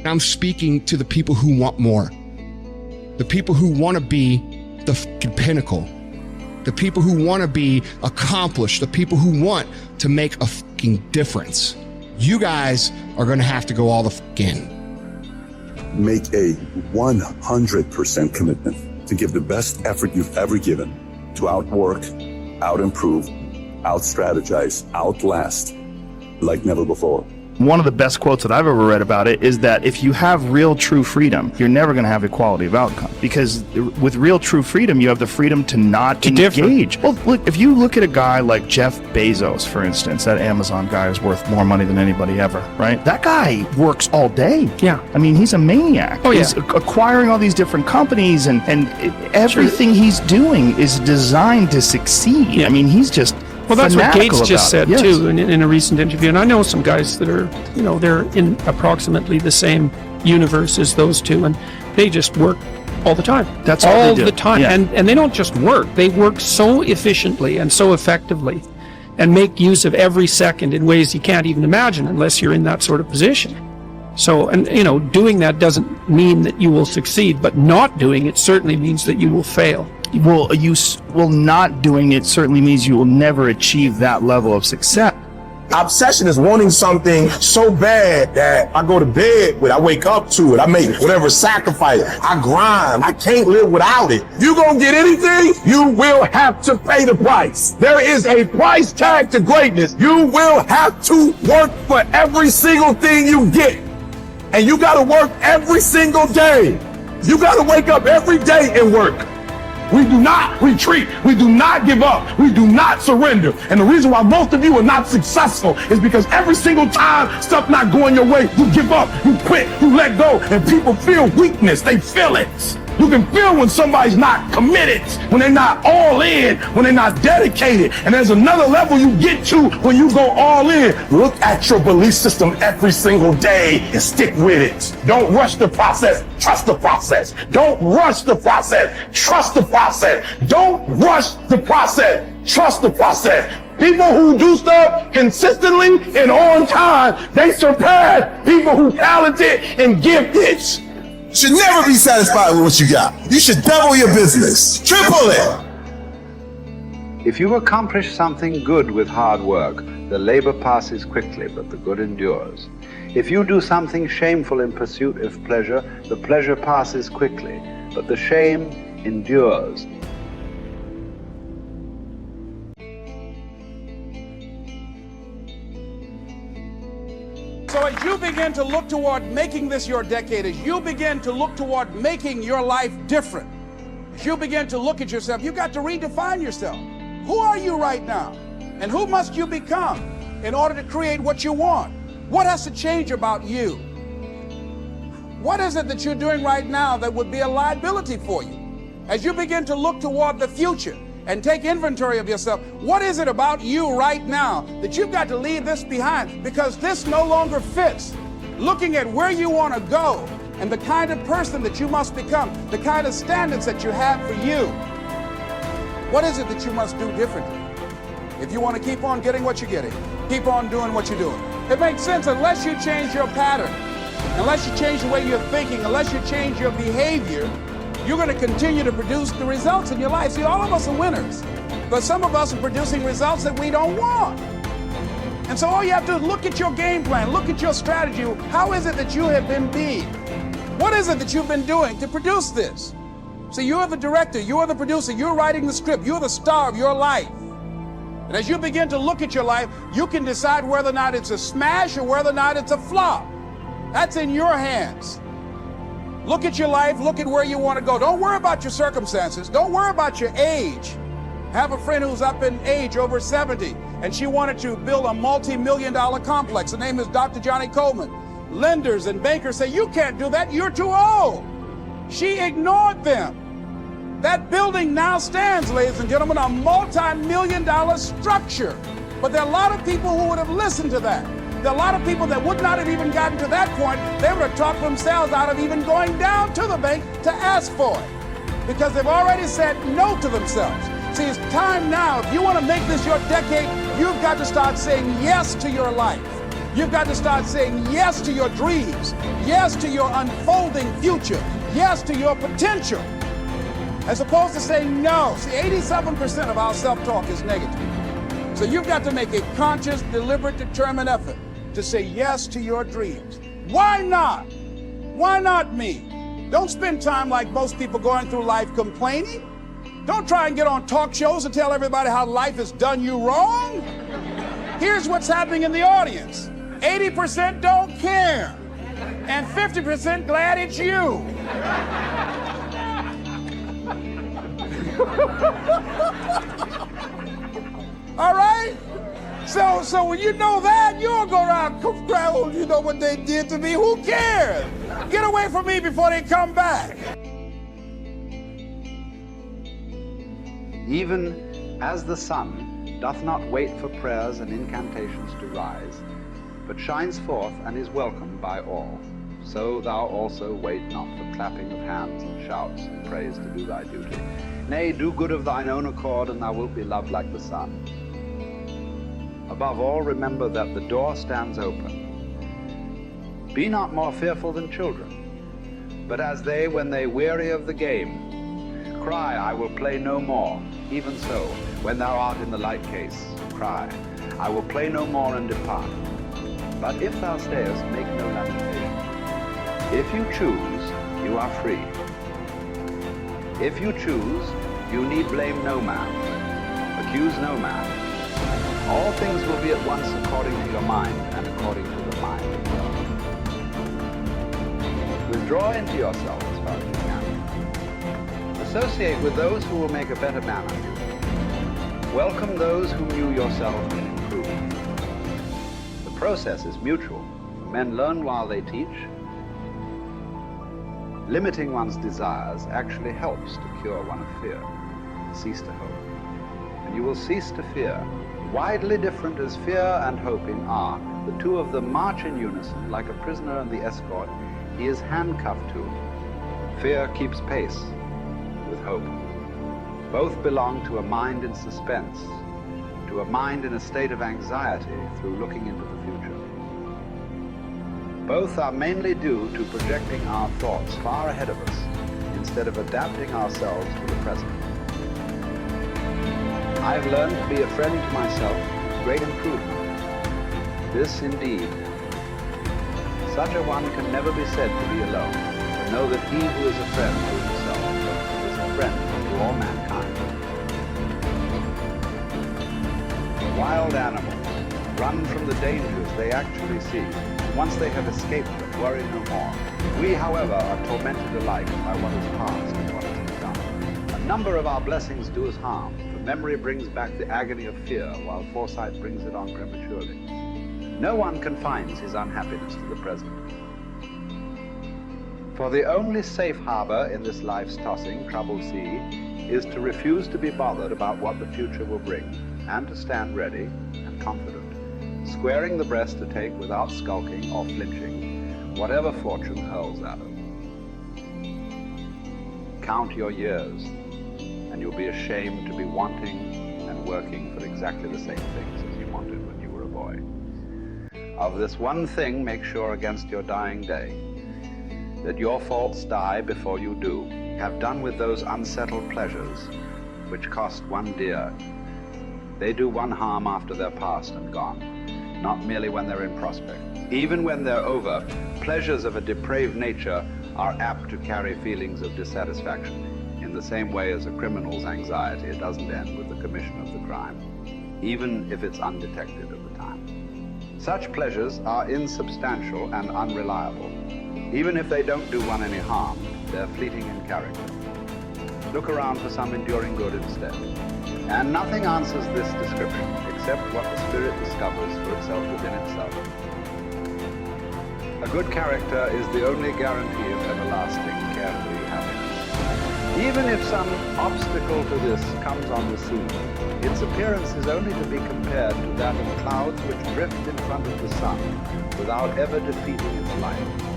I'm speaking to the people who want more, the people who want to be the fucking pinnacle, the people who want to be accomplished, the people who want to make a fucking difference. You guys are going to have to go all the fuck in. Make a 100% commitment to give the best effort you've ever given to outwork, out-improve, out-strategize, outlast like never before. One of the best quotes that I've ever read about it is that if you have real true freedom, you're never going to have equality of outcome. Because with real true freedom, you have the freedom to not engage. Well, look, if you look at a guy like Jeff Bezos, for instance, that Amazon guy is worth more money than anybody ever, right? That guy works all day. Yeah. I mean, he's a maniac. Oh, yeah. He's acquiring all these different companies, and everything he's doing is designed to succeed. Yeah. I mean, he's just... Well, that's what Gates just said, yes, too, in a recent interview. And I know some guys that are, they're in approximately the same universe as those two, and they just work all the time. That's all they do. The time. Yeah. And they don't just work. They work so efficiently and so effectively and make use of every second in ways you can't even imagine unless you're in that sort of position. So, and, doing that doesn't mean that you will succeed, but not doing it certainly means that you will fail. Well, not doing it certainly means you will never achieve that level of success. Obsession is wanting something so bad that I go to bed with, I wake up to it, I make whatever sacrifice, I grind, I can't live without it. You gonna get anything, you will have to pay the price. There is a price tag to greatness. You will have to work for every single thing you get. And you gotta work every single day. You gotta wake up every day and work. We do not retreat. We do not give up. We do not surrender. And the reason why most of you are not successful is because every single time stuff not going your way, you give up, you quit, you let go, and people feel weakness. They feel it. You can feel when somebody's not committed, when they're not all in, when they're not dedicated. And there's another level you get to when you go all in. Look at your belief system every single day and stick with it. Don't rush the process. Trust the process. Don't rush the process. Trust the process. Don't rush the process. Trust the process. People who do stuff consistently and on time, they surpass people who talented and gifted. Should never be satisfied with what you got. You should double your business, triple it. If you accomplish something good with hard work, the labor passes quickly, but the good endures. If you do something shameful in pursuit of pleasure, the pleasure passes quickly, but the shame endures. So as you begin to look toward making this your decade, as you begin to look toward making your life different, as you begin to look at yourself, you've got to redefine yourself. Who are you right now? And who must you become in order to create what you want? What has to change about you? What is it that you're doing right now that would be a liability for you? As you begin to look toward the future and take inventory of yourself, what is it about you right now that you've got to leave this behind because this no longer fits? Looking at where you want to go and the kind of person that you must become, the kind of standards that you have for you. What is it that you must do differently if you want to keep on getting what you're getting, keep on doing what you're doing? It makes sense unless you change your pattern, unless you change the way you're thinking, unless you change your behavior, you're going to continue to produce the results in your life. See, all of us are winners, but some of us are producing results that we don't want. And so all you have to do is look at your game plan, look at your strategy. How is it that you have been being? What is it that you've been doing to produce this? See, you're the director, you're the producer, you're writing the script, you're the star of your life. And as you begin to look at your life, you can decide whether or not it's a smash or whether or not it's a flop. That's in your hands. Look at your life, look at where you want to go. Don't worry about your circumstances. Don't worry about your age. I have a friend who's up in age, over 70, and she wanted to build a multi-million-dollar complex. The name is Dr. Johnny Coleman. Lenders and bankers say, you can't do that, you're too old. She ignored them. That building now stands, ladies and gentlemen, a multi-million-dollar structure. But there are a lot of people who would have listened to that. There are a lot of people that would not have even gotten to that point. They would have talked themselves out of even going down to the bank to ask for it because they've already said no to themselves. See, it's time now. If you want to make this your decade, you've got to start saying yes to your life. You've got to start saying yes to your dreams, yes to your unfolding future, yes to your potential, as opposed to saying no. See, 87% of our self-talk is negative. So you've got to make a conscious, deliberate, determined effort to say yes to your dreams. Why not? Why not me? Don't spend time like most people going through life complaining. Don't try and get on talk shows and tell everybody how life has done you wrong. Here's what's happening in the audience. 80% don't care, and 50% glad it's you. All right? So when you know that, you'll go around, oh, you know what they did to me? Who cares? Get away from me before they come back. Even as the sun doth not wait for prayers and incantations to rise, but shines forth and is welcomed by all, so thou also wait not for clapping of hands and shouts and praise to do thy duty. Nay, do good of thine own accord, and thou wilt be loved like the sun. Above all, remember that the door stands open. Be not more fearful than children, but as they, when they weary of the game, cry, I will play no more. Even so, when thou art in the light case, cry, I will play no more, and depart. But if thou stayest, make no lamentation. If you choose, you are free. If you choose, you need blame no man, accuse no man. All things will be at once according to your mind and according to the mind of God. Withdraw into yourself as far as you can. Associate with those who will make a better man of you. Welcome those whom you yourself can improve. The process is mutual. Men learn while they teach. Limiting one's desires actually helps to cure one of fear. Cease to hope, and you will cease to fear. Widely different as fear and hoping are, the two of them march in unison like a prisoner and the escort he is handcuffed to. Fear keeps pace with hope. Both belong to a mind in suspense, to a mind in a state of anxiety through looking into the future. Both are mainly due to projecting our thoughts far ahead of us instead of adapting ourselves to the present. I've learned to be a friend to myself with great improvement. This indeed, such a one can never be said to be alone, but know that he who is a friend to himself is a friend to all mankind. Wild animals run from the dangers they actually see. Once they have escaped them, worry no more. We, however, are tormented alike by what is past and what is to come. A number of our blessings do us harm, for memory brings back the agony of fear, while foresight brings it on prematurely. No one confines his unhappiness to the present. For the only safe harbor in this life's tossing, troubled sea is to refuse to be bothered about what the future will bring, and to stand ready and confident, squaring the breast to take without skulking or flinching whatever fortune hurls at him. Count your years, and you'll be ashamed to be wanting and working for exactly the same things as you wanted when you were a boy. Of this one thing, make sure against your dying day, that your faults die before you do. Have done with those unsettled pleasures which cost one dear. They do one harm after they're past and gone, not merely when they're in prospect. Even when they're over, pleasures of a depraved nature are apt to carry feelings of dissatisfaction. In the same way as a criminal's anxiety, it doesn't end with the commission of the crime, even if it's undetected at the time. Such pleasures are insubstantial and unreliable. Even if they don't do one any harm, they're fleeting in character. Look around for some enduring good instead. And nothing answers this description except what the spirit discovers for itself within itself. A good character is the only guarantee of everlasting, carefree happiness. Even if some obstacle to this comes on the scene, its appearance is only to be compared to that of clouds which drift in front of the sun without ever defeating its light.